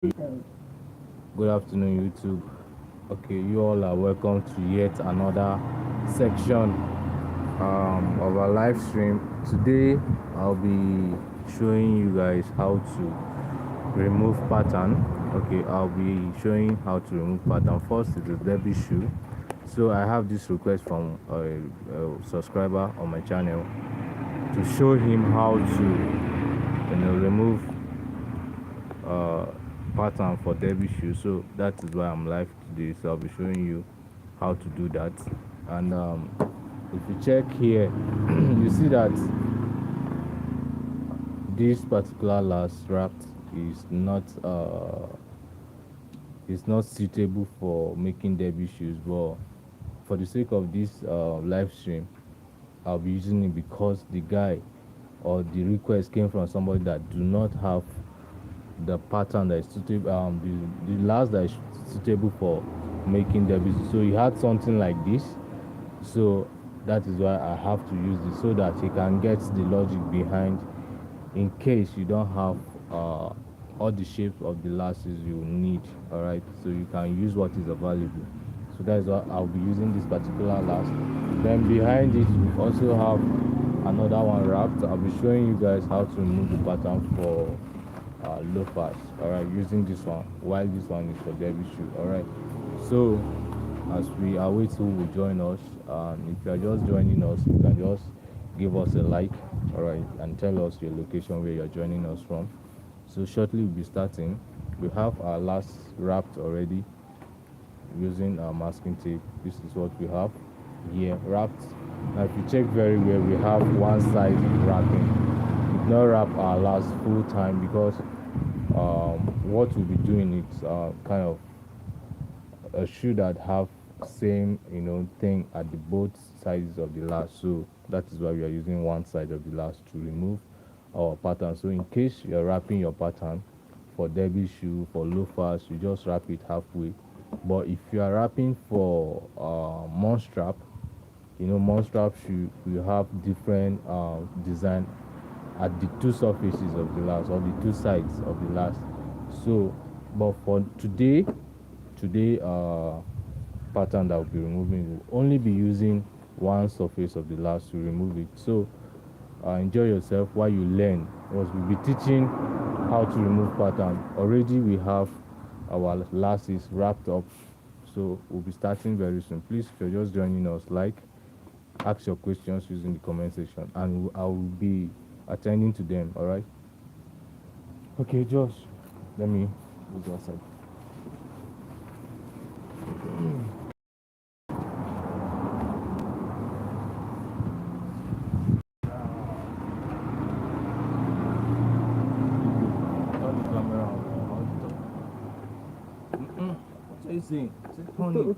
Good afternoon, YouTube. Okay, you all are welcome to yet another section of our live stream. Today, I'll be showing you guys how to remove pattern. Okay, I'll be showing how to remove pattern. First is the derby shoe. So I have this request from a subscriber on my channel to show him how to, remove uh, pattern for derby shoe. So that is why I'm live today, so I'll be showing you how to do that. And if you check here, you see that this particular last wrap is not suitable for making derby shoes, but for the sake of this live stream, I'll be using it because the guy or the request came from somebody that do not have the pattern that is suitable, the last that is suitable for making derby. So he had something like this, so that is why I have to use this so that he can get the logic behind, in case you don't have all the shapes of the lasses you need. All right, so you can use what is available. So that is why I'll be using this particular last. Then behind it we also have another one wrapped. I'll be showing you guys how to remove the pattern for loafers. All right, using this one, while this one is for derby shoe. All right, so as we await who will join us, and if you are just joining us, you can just give us a like, all right, and tell us your location where you're joining us from. So shortly we'll be starting. We have our last wrapped already using our masking tape. This is what we have here wrapped. Now if you check very well, we have one side wrapping. We did not wrap our last full time because what we'll be doing is kind of a shoe that have same thing at the both sides of the last. So that is why we are using one side of the last to remove our pattern. So in case you're wrapping your pattern for derby shoe, for loafers, you just wrap it halfway. But if you are wrapping for monstrap, monstrap shoe will have different design at the two surfaces of the last, or the two sides of the last. So but for today pattern that will be removing, will only be using one surface of the last to remove it. So enjoy yourself while you learn, because we'll be teaching how to remove pattern. Already we have our lasses wrapped up, so we'll be starting very soon. Please, if you're just joining us, like, ask your questions using the comment section, and I will be attending to them. All right. Okay, Josh, let me go outside. Turn the camera on. What are you saying? Say turn it.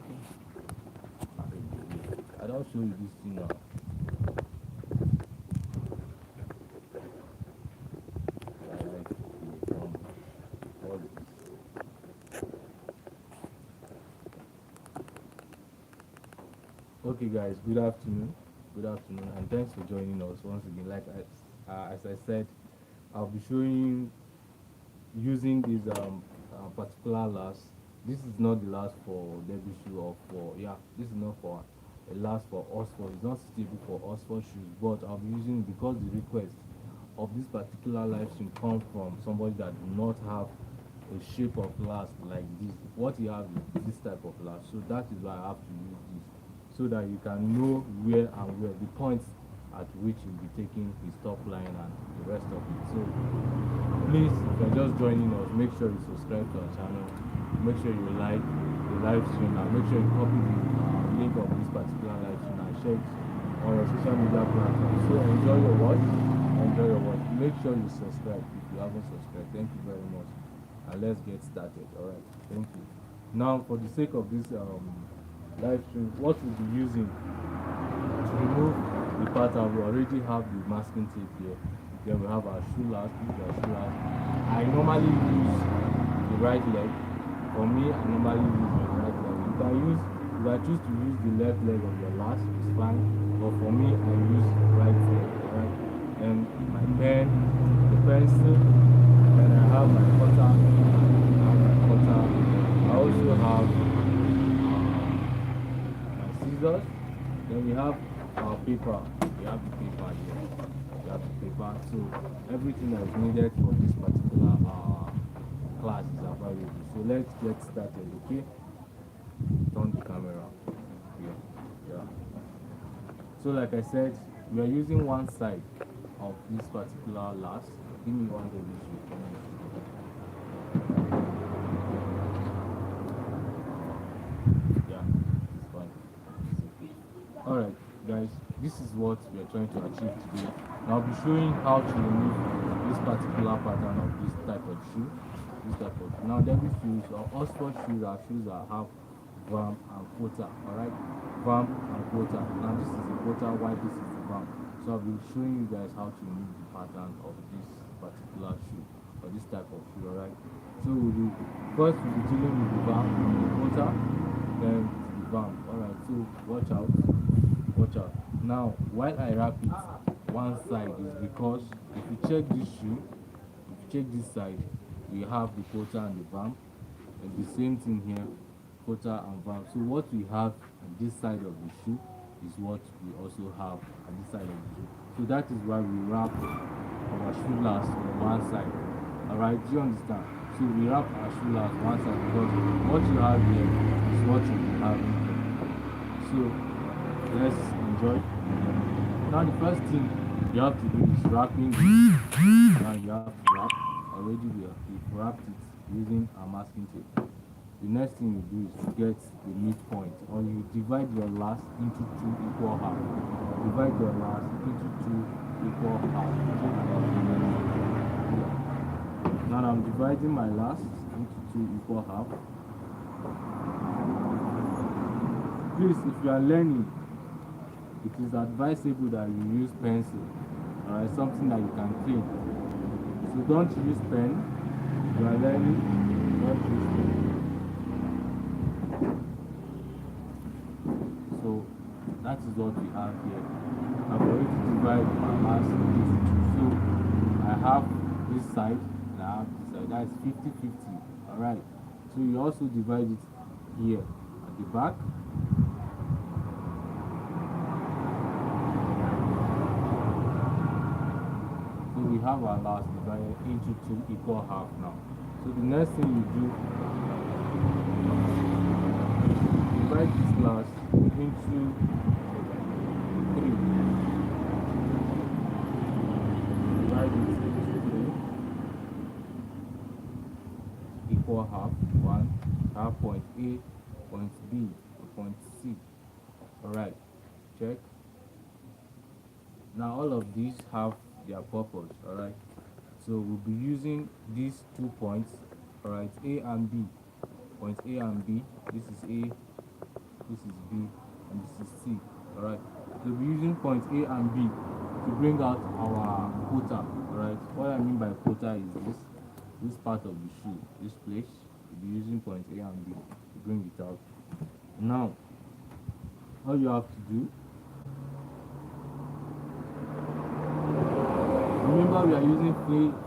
I don't show you this thing now. I like all this. Okay, guys. Good afternoon. Good afternoon, and thanks for joining us once again. Like as I said, I'll be showing using this particular last. This is not the last for debut shoe, or for, yeah, this is not for a last for Oxford. It's not suitable for Oxford shoes, but I'll be using it because the request of this particular live stream comes from somebody that do not have a shape of last like this. What you have is this type of last, so that is why I have to use this, so that you can know where and where the points at which you'll be taking his top line and the rest of it. So please, if you're just joining us, make sure you subscribe to our channel, make sure you like the live stream, and make sure you copy the link of this particular live stream and share it on your social media platforms. So enjoy your watch, make sure you subscribe if you haven't subscribed. Thank you very much, and let's get started. All right, thank you. Now, for the sake of this live stream, what we'll be using to remove the pattern, we already have the masking tape here. Then we have our shoe last. This is our shoe last. I normally use the right leg. For me, I normally use the right leg. If I choose to use the left leg of your last, it's fine. But for me, I use right leg. Alright. And my pen, the pencil, and I have my cutter. I have we have our paper. We have the paper here. We have the paper. So everything that is needed for this particular class is available. So let's get started. Okay. Turn the camera. Yeah. Yeah. So like I said, we are using one side of this particular last. Give me one of these. Yeah, it's fine. It's okay. Alright, guys, this is what we are trying to achieve today. And I'll be showing how to remove this particular pattern of this type of shoe. This type of shoe. Now, Derby shoes or Oxford shoes that have vam and quota. Alright, vam and quota. Now, this is the quota, while this is the vam. So I'll be showing you guys how to remove the pattern of this particular shoe or this type of shoe. Alright, so first we'll be dealing with the vam and the quota, then the vam. Alright, so watch out. Watch out. Now, while I wrap it, one side is because if you check this shoe, if you check this side, we have the quota and the vam, and the same thing here, quota and vam. So what we have on this side of the shoe is what we also have on this side of the shoe. So that is why we wrap our shoe last on one side. Alright, do you understand? So we wrap our shoe last one side because what you have here is what you will have here. So let's enjoy. Now the first thing you have to do is wrapping this. Now you have to wrap. Already we've wrapped it using a masking tape. The next thing you do is to get the midpoint, or you divide your last into two equal halves. Divide your last into two equal halves. Now I'm dividing my last into two equal halves. Please, if you are learning, it is advisable that you use pencil, alright, something that you can clean. So don't use pen. If you are learning, don't use pen. So that is what we have here. I'm going to divide my last into two. So I have this side and I have this side. That's 50-50. Alright. So you also divide it here at the back. We have our last divided into two equal halves now. So the next thing you do, divide this last into three. Divide it into three equal half. One, have point A, point B, point C. Alright, check. Now all of these have their purpose. Alright, so we'll be using these 2 points. Alright, A and B, point A and B. This is A, this is B, and this is C. Alright, so we'll be using point A and B to bring out our quota. Alright, what I mean by quota is this part of the shoe, this place. We'll be using point A and B to bring it out. Now all you have to do, remember, we are using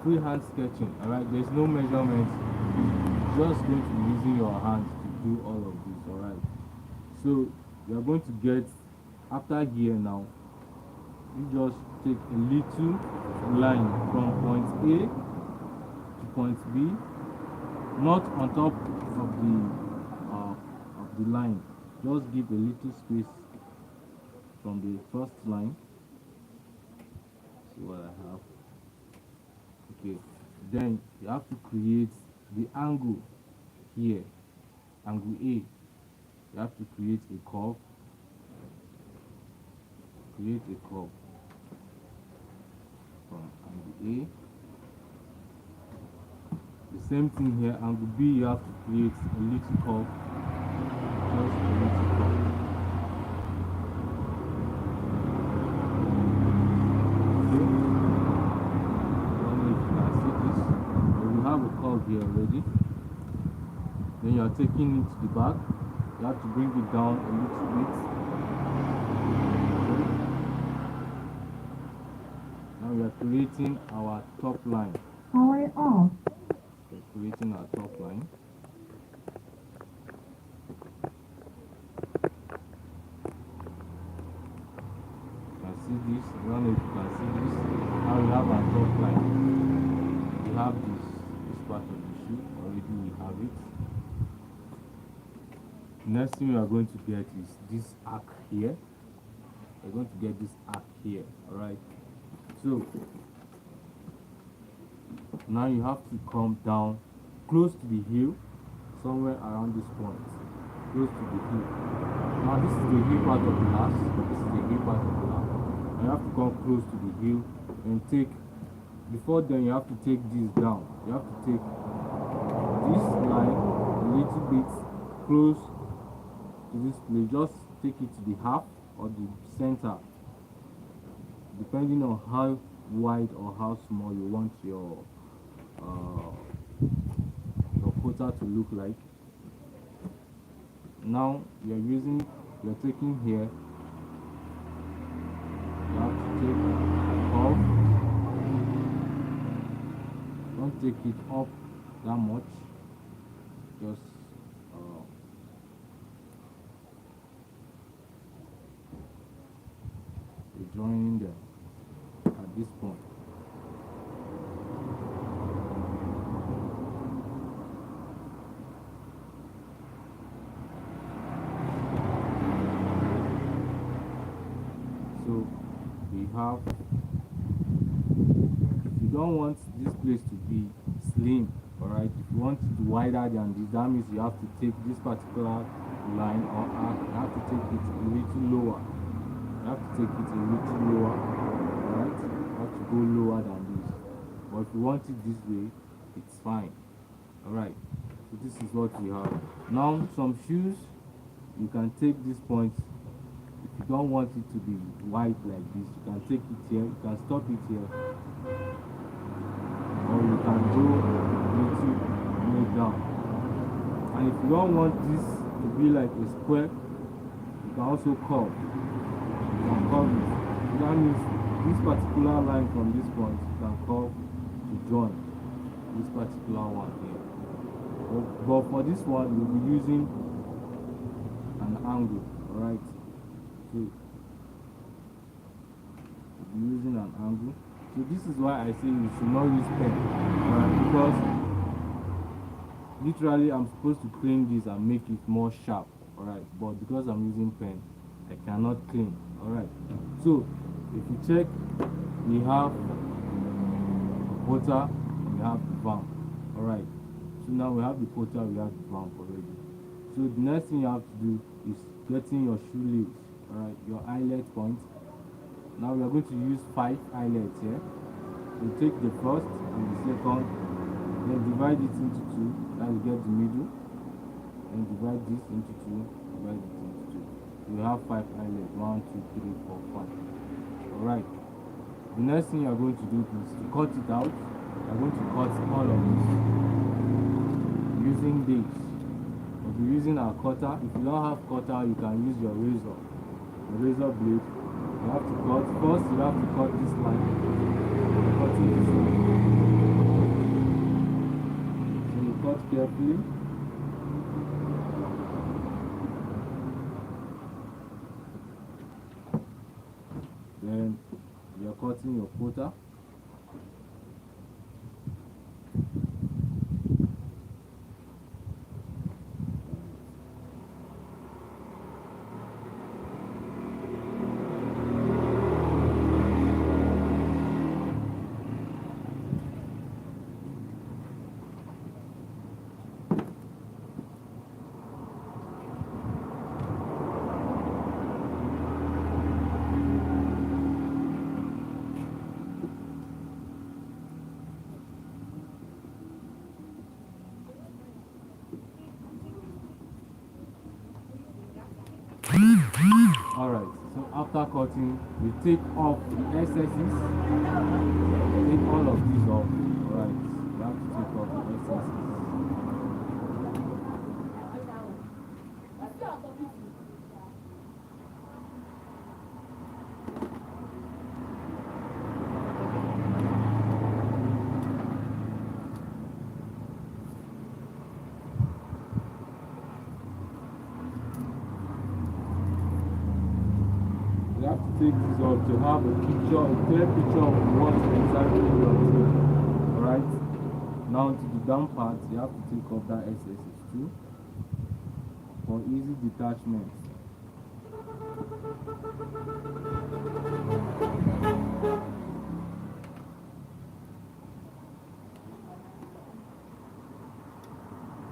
freehand sketching. Alright, there's no measurement. You're just going to be using your hands to do all of this. Alright, so you are going to get, after here now, you just take a little line from point A to point B, not on top of the line. Just give a little space from the first line. See what I have. Okay, then you have to create the angle here, angle A. You have to create a curve. Create a curve from angle A. The same thing here, angle B. You have to create a little curve, just a little curve. Here already. Then you are taking it to the back. You have to bring it down a little bit. Okay. Now we are creating our top line. Power off. We are creating our top line. middle we have it. Next thing we are going to get is this arc here. We're going to get this arc here. Alright, so now you have to come down close to the heel, somewhere around this point, close to the heel. Now this is the heel part of the lash. This is the heel part of the lash. You have to come close to the heel and take. Before then, you have to take this down. You have to take this line a little bit close to this place. Just take it to the half or the center, depending on how wide or how small you want your quota to look like. Now you're taking here. You have to take off. Don't take it up that much. Just joining them at this point. So we have, if you don't want this place to be slim, alright, if you want it wider than this, that means you have to take this particular line or arc, you have to take it a little lower. You have to take it a little lower, alright? You have to go lower than this. But if you want it this way, it's fine. Alright, so this is what we have. Now some shoes, you can take this point. If you don't want it to be wide like this, you can take it here, you can stop it here. Or you can go a little way down. And if you don't want this to be like a square, you can also curve. That means this particular line from this point you can curve to join this particular one here. But for this one, we'll be using an angle, alright? So we'll be using an angle. So this is why I say you should not use pen, alright? Because literally I'm supposed to clean this and make it more sharp, alright? But because I'm using pen, I cannot clean. Alright, so if you check, we have the quota, we have the vamp. Alright, so now we have the quota, we have the vamp already. So the next thing you have to do is getting your shoelace, alright, your eyelet point. Now we are going to use 5 eyelets here. So take the first and the second, then divide it into 2, that will get the middle, and divide this into 2, divide it into 2. You have 5 eyelets, 1, 2, 3, 4, 5. Alright. The next thing you are going to do is to cut it out. You are going to cut all of this using this. We'll be using our cutter. If you don't have cutter, you can use your razor. The razor blade. You have to cut. First, you have to cut this line. Cutting this line. So you cut carefully. Then you are cutting your quota. Alright, so after cutting, we take off the excesses. Take all of these off. Alright, you have to take off the excesses. You have to take this off to have a picture, a clear picture of what exactly you are doing. Alright? Now to the down part, you have to take off that SSH2 for easy detachment.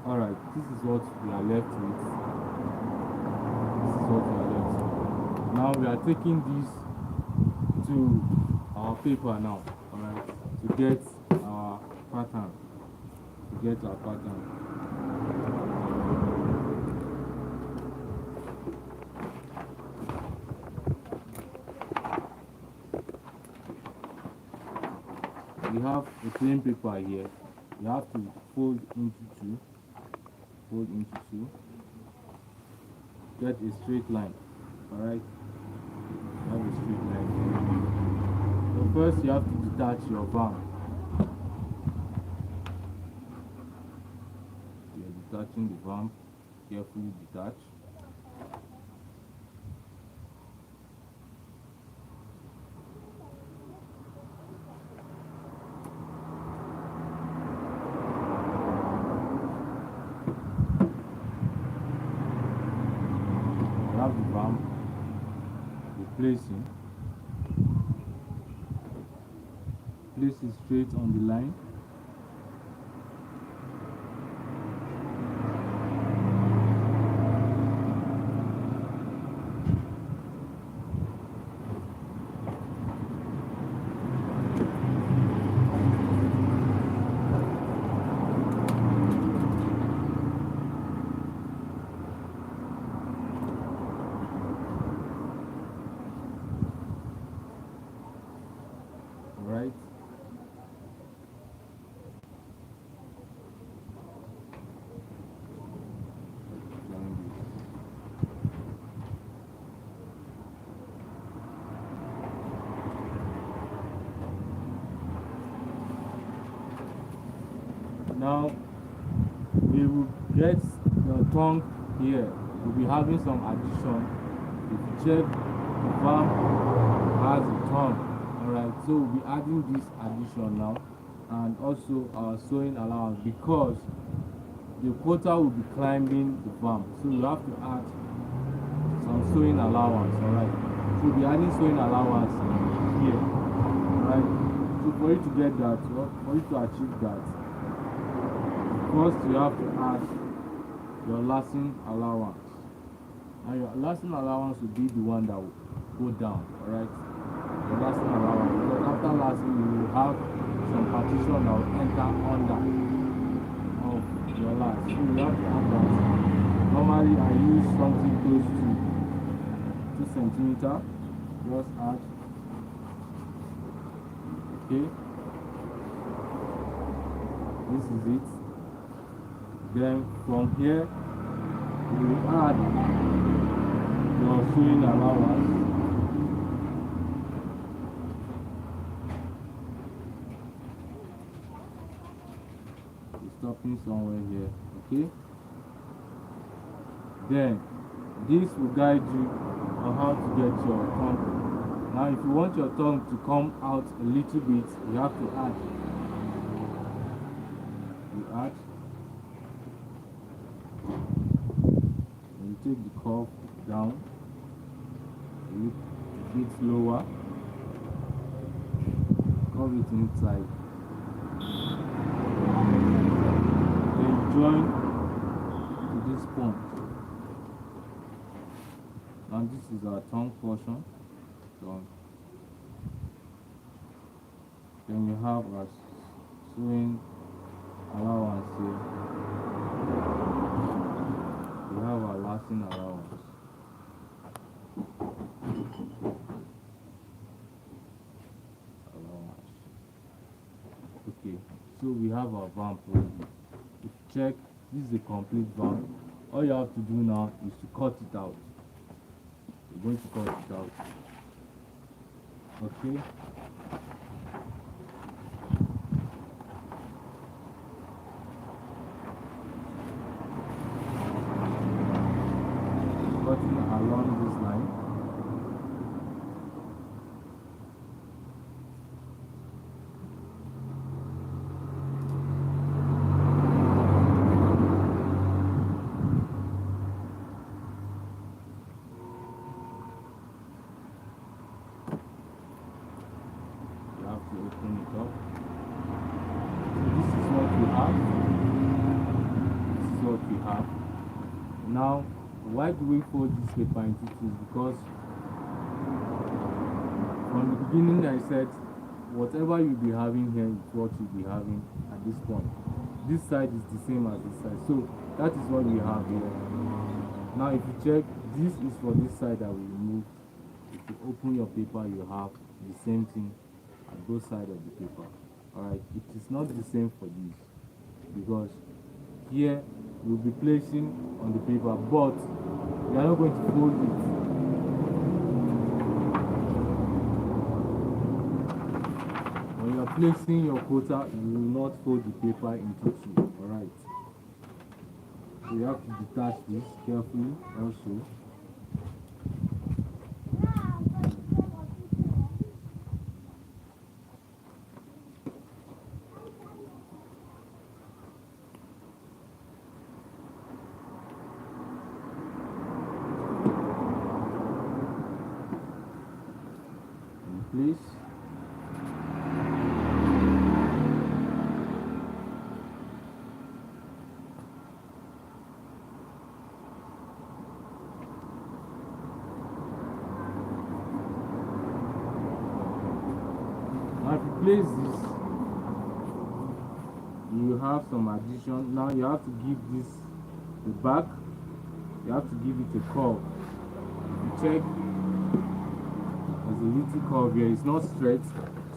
Alright, this is what we are left with. This is what we are left with. Now we are taking this to our paper now, alright, to get our pattern. We have a plain paper here. You have to fold into two. Get a straight line. Alright? Have a straight line. So first you have to detach your van. You're detaching the van. Carefully detach. Have the bump, replacing, place it straight on the line. Right? Now we will get the tongue here. We'll be having some addition. If you check, the valve has a tongue. Alright, so we'll be adding this addition now, and also our sewing allowance, because the quota will be climbing the farm, so we have to add some sewing allowance. Alright, so we'll be adding sewing allowance here. Alright, so for you to get that, for you to achieve that, first you have to add your lashing allowance, and your lashing allowance will be the one that will go down. Alright, the lashing allowance, because after lashing you will have some partition that will enter under of your lash, so you have to add that. Normally I use something close to 2 centimeters. Just add. Okay, this is it. Then from here you will add your sewing allowance. Stopping somewhere here. Okay, then this will guide you on how to get your tongue. Now if you want your tongue to come out a little bit, you have to add. You add. And you take the curve down a bit lower, curve it inside, then join to this point. Now this is our tongue portion. So then we have our sewing allowance here. We have our lashing allowance. Okay, so we have our vamp already. If you check, this is a complete vamp. All you have to do now is to cut it out. We're going to cut it out. Okay. Cutting along this line. Now, why do we fold this paper into two? Because from the beginning I said whatever you'll be having here is what you'll be having at this point. This side is the same as this side. So that is what we have here. Now if you check, this is for this side that we removed. If you open your paper, you have the same thing at both sides of the paper. Alright, it is not the same for this because here we'll be placing on the paper, but we are not going to fold it. When you are placing your quota, you will not fold the paper into two. Alright. So you have to detach this carefully also. In place. Now if you place this, you have some addition. Now you have to give this the back, you have to give it a curve. You check, there's a little curve here, it's not straight,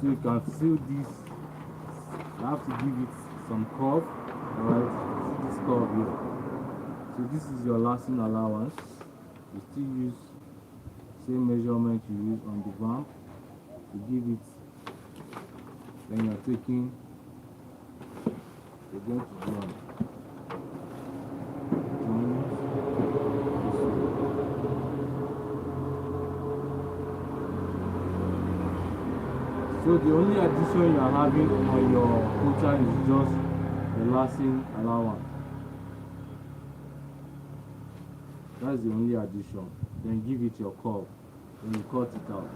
so you can seal this. You have to give it some curve. Alright, see this curve here. So this is your lasting allowance. You still use same measurement you use on the vamp to give it. Then you're taking, you're going to join. So the only addition you are having on your quota is just the lasting allowance. That's the only addition. Then give it your curve. Then you cut it out.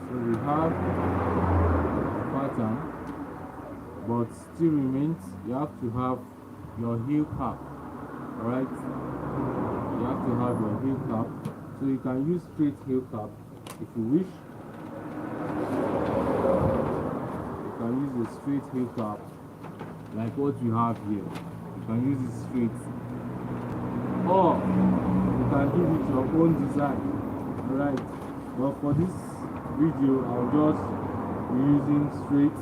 We have pattern, but still remains you have to have your heel cap. Alright, you have to have your heel cap, so you can use straight heel cap if you wish. You can use a straight heel cap like what you have here. You can use it straight, or you can give it your own design. Alright, but for this video I'll just be using straight.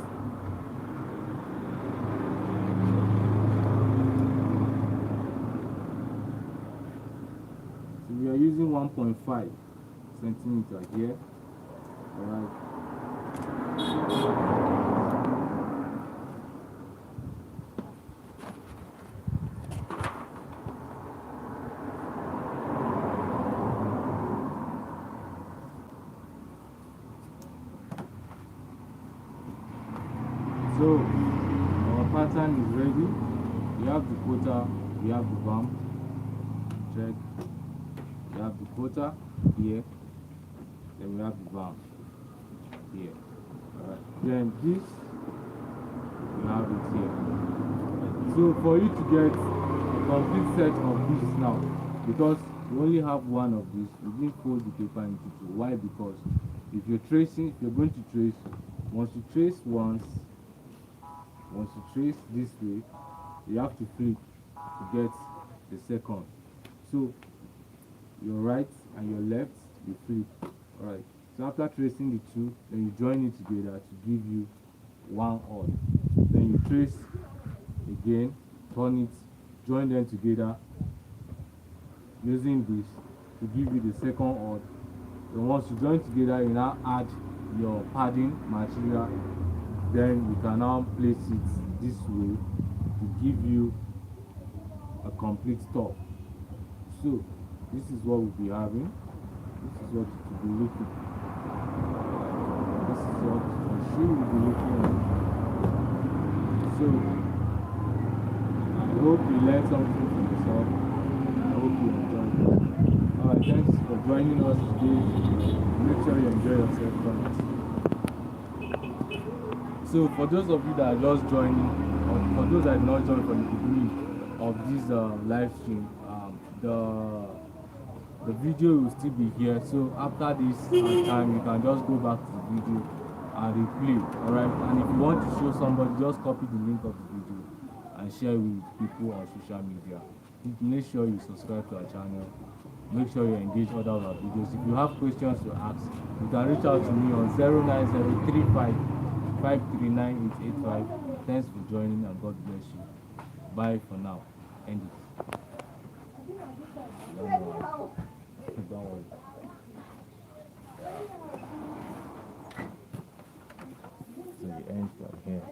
So we are using 1.5 centimeter here. Alright. So our pattern is ready. We have the quota, we have the vamp. Check. We have the quota here. Then we have the vamp here. Alright. Then this, we have it here. So for you to get a complete set of this now, because we only have one of this, we didn't fold the paper into two. Why? Because if you're tracing, if you're going to trace, once you trace once you trace this way, you have to flip to get the second. So your right and your left, you flip. Alright. So after tracing the two, then you join it together to give you 1 odd. Then you trace again, turn it, join them together using this to give you the second odd. Then once you join together, you now add your padding material. Then you can now place it this way to give you a complete top. So this is what we'll be having. This is what it will be looking. This is what she will be looking at. So I hope you learned something from yourself. I hope you enjoyed it. Alright, thanks for joining us today. Make sure you enjoy yourself from it. So for those of you that are just joining, or for those that did not join from the beginning of this live stream, the video will still be here. So after this time, you can just go back to the video and replay. Alright, and if you want to show somebody, just copy the link of the video and share with people on social media. Make sure you subscribe to our channel. Make sure you engage other of our videos. If you have questions to ask, you can reach out to me on 09035 539885. Thanks for joining and God bless you. Bye for now. End it. Don't worry. So you end from here.